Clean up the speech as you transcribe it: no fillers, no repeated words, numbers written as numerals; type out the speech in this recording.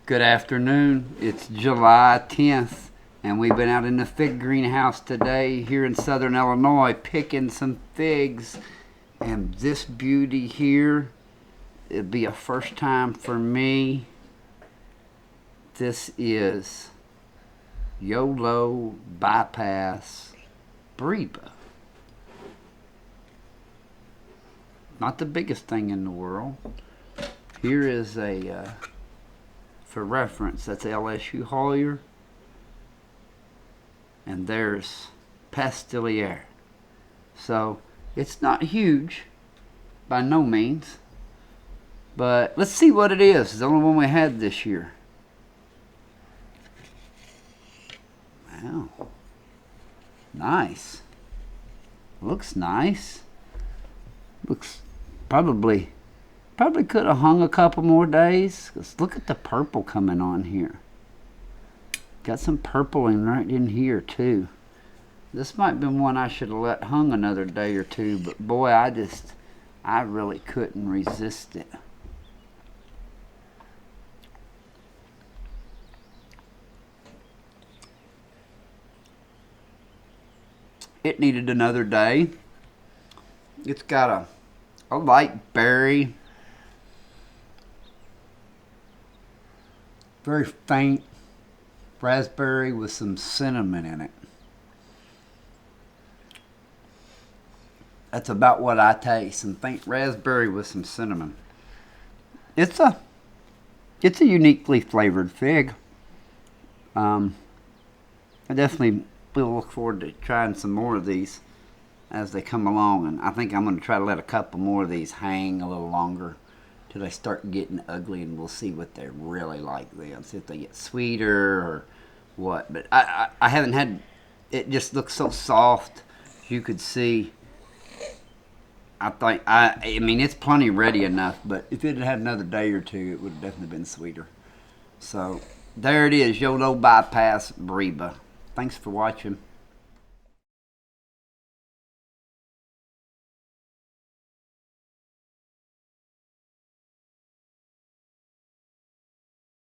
Good afternoon. It's July 10th, and we've been out in the fig greenhouse today here in southern Illinois picking some figs. And this beauty here, it'll be a first time for me. This is YoLo Bypass Breba. Not the biggest thing in the world. Here is a for reference, that's LSU Hollier, and there's Pastillier. So it's not huge by no means, but let's see what it is. It's the only one we had this year. Wow, nice. Looks nice. Looks probably could have hung a couple more days. Let's look at the purple coming on here. Got some purple in right in here too. This might have been one I should have let hung another day or two, but boy, I really couldn't resist it. It needed another day. It's got a light berry, very faint raspberry with some cinnamon in it. That's about what I taste, some faint raspberry with some cinnamon. It's a uniquely flavored fig. I definitely will look forward to trying some more of these as they come along, and I think I'm going to try to let a couple more of these hang a little longer till they start getting ugly, and we'll see what they're really like then. See if they get sweeter or what. But I haven't had it. Just looks so soft. You could see. I mean it's plenty ready enough, but if it had had another day or two, it would have definitely been sweeter. So there it is, YoLo Bypass Breba. Thanks for watching.